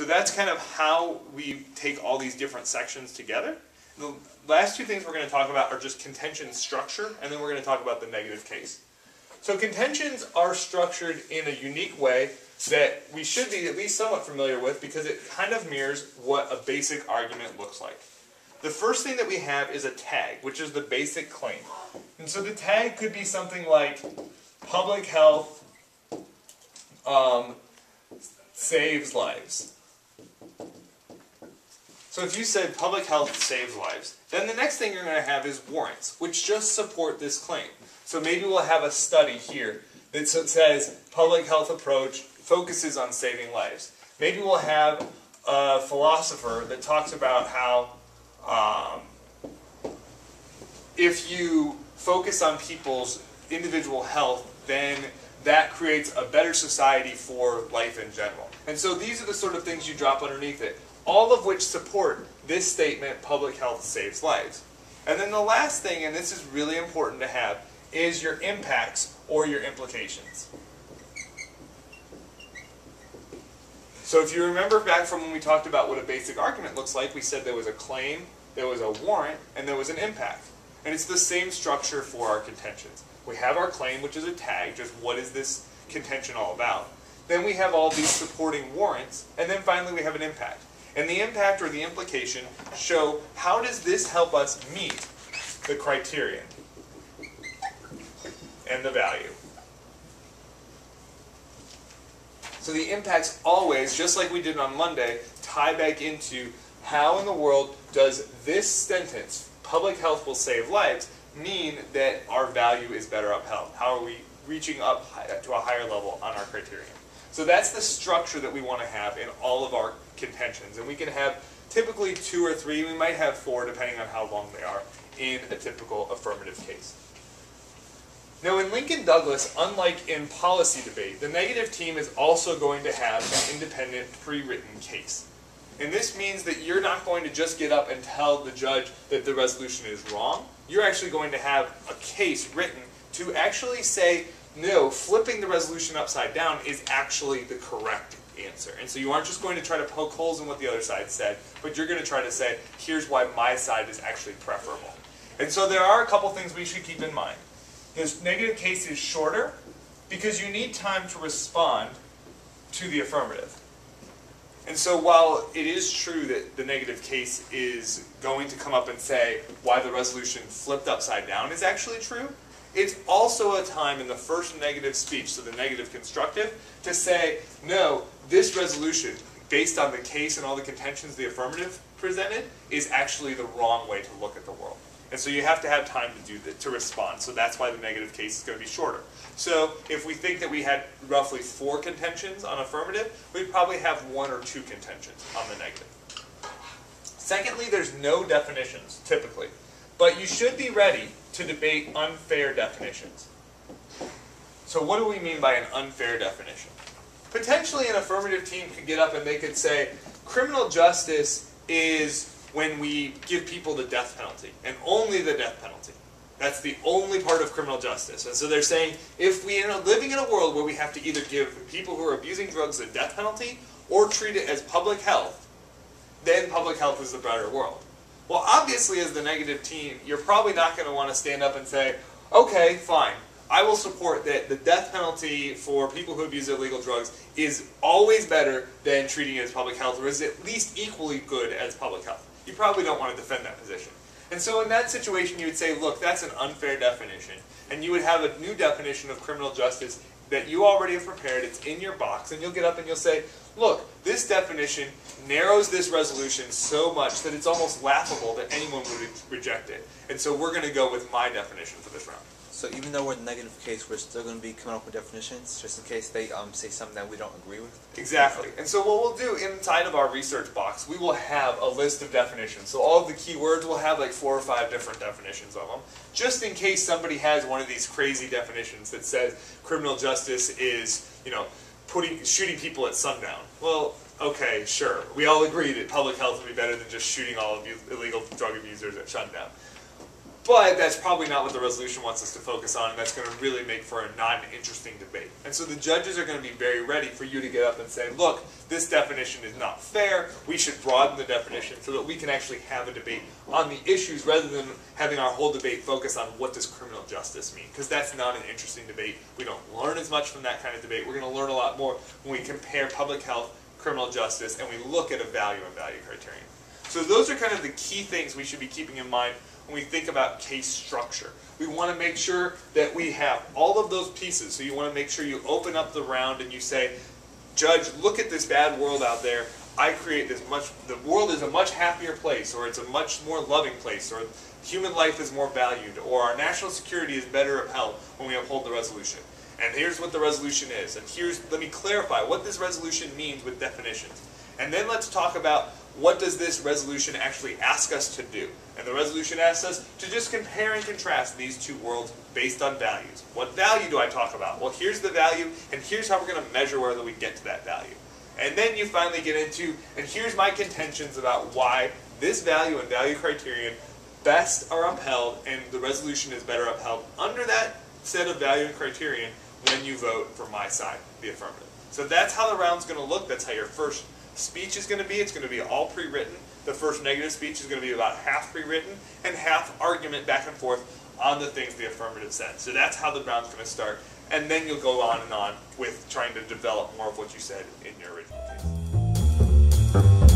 So that's kind of how we take all these different sections together. The last two things we're going to talk about are just contention structure, and then we're going to talk about the negative case. So contentions are structured in a unique way that we should be at least somewhat familiar with because it kind of mirrors what a basic argument looks like. The first thing that we have is a tag, which is the basic claim. And so the tag could be something like public health saves lives. So if you said public health saves lives, then the next thing you're going to have is warrants, which just support this claim. So maybe we'll have a study here that says public health approach focuses on saving lives. Maybe we'll have a philosopher that talks about how if you focus on people's individual health, then that creates a better society for life in general. And so these are the sort of things you drop underneath it, all of which support this statement, public health saves lives. And then the last thing, and this is really important to have, is your impacts or your implications. So if you remember back from when we talked about what a basic argument looks like, we said there was a claim, there was a warrant, and there was an impact. And it's the same structure for our contentions. We have our claim, which is a tag, just what is this contention all about. Then we have all these supporting warrants, and then finally we have an impact. And the impact or the implication show how does this help us meet the criterion and the value. So the impacts always, just like we did on Monday, tie back into how in the world does this sentence, public health will save lives, mean that our value is better upheld? How are we reaching up to a higher level on our criterion? So that's the structure that we want to have in all of our contentions. And we can have typically 2 or 3, we might have 4 depending on how long they are in a typical affirmative case. Now in Lincoln Douglas, unlike in policy debate, the negative team is also going to have an independent pre-written case. And this means that you're not going to just get up and tell the judge that the resolution is wrong. You're actually going to have a case written to actually say, no, flipping the resolution upside down is actually the correct answer. And so you aren't just going to try to poke holes in what the other side said, but you're going to try to say, here's why my side is actually preferable. And so there are a couple things we should keep in mind. This negative case is shorter because you need time to respond to the affirmative. And so while it is true that the negative case is going to come up and say why the resolution flipped upside down is actually true, it's also a time in the first negative speech, so the negative constructive, to say, no, this resolution, based on the case and all the contentions the affirmative presented, is actually the wrong way to look at the world. And so you have to have time to do that, to respond. So that's why the negative case is going to be shorter. So if we think that we had roughly 4 contentions on affirmative, we'd probably have 1 or 2 contentions on the negative. Secondly, there's no definitions, typically. But you should be ready to debate unfair definitions. So what do we mean by an unfair definition? Potentially an affirmative team could get up and they could say, criminal justice is when we give people the death penalty, and only the death penalty. That's the only part of criminal justice. And so they're saying, if we are living in a world where we have to either give people who are abusing drugs the death penalty, or treat it as public health, then public health is the better world. Well, obviously as the negative team, you're probably not going to want to stand up and say, okay, fine, I will support that the death penalty for people who abuse illegal drugs is always better than treating it as public health, or is at least equally good as public health. You probably don't want to defend that position. And so in that situation you would say, look, that's an unfair definition. And you would have a new definition of criminal justice that you already have prepared, it's in your box, and you'll get up and you'll say, look, this definition narrows this resolution so much that it's almost laughable that anyone would reject it. And so we're going to go with my definition for this round. So even though we're in the negative case, we're still going to be coming up with definitions, just in case they say something that we don't agree with? Exactly. And so what we'll do inside of our research box, we will have a list of definitions. So all of the keywords will have like 4 or 5 different definitions of them, just in case somebody has one of these crazy definitions that says criminal justice is, you know, shooting people at sundown. Well, okay, sure. We all agree that public health would be better than just shooting all of you illegal drug abusers at sundown. But that's probably not what the resolution wants us to focus on, and that's going to really make for a non-interesting debate. And so the judges are going to be very ready for you to get up and say, look, this definition is not fair, we should broaden the definition so that we can actually have a debate on the issues rather than having our whole debate focus on what does criminal justice mean, because that's not an interesting debate. We don't learn as much from that kind of debate. We're going to learn a lot more when we compare public health, criminal justice, and we look at a value and value criterion. So those are kind of the key things we should be keeping in mind when we think about case structure. We want to make sure that we have all of those pieces. So you want to make sure you open up the round and you say, Judge, look at this bad world out there. I create this the world is a much happier place, or it's a much more loving place, or human life is more valued, or our national security is better upheld when we uphold the resolution. And here's what the resolution is. And let me clarify what this resolution means with definitions. And then let's talk about what does this resolution actually ask us to do. And the resolution asks us to just compare and contrast these two worlds based on values. What value do I talk about? Well, here's the value, and here's how we're going to measure whether we get to that value. And then you finally get into, and here's my contentions about why this value and value criterion best are upheld, and the resolution is better upheld under that set of value and criterion when you vote for my side, the affirmative. So that's how the round's going to look. That's how your first speech is going to be. It's going to be all pre-written. The first negative speech is going to be about half pre-written and half argument back and forth on the things the affirmative said. So that's how the round's going to start. And then you'll go on and on with trying to develop more of what you said in your original case.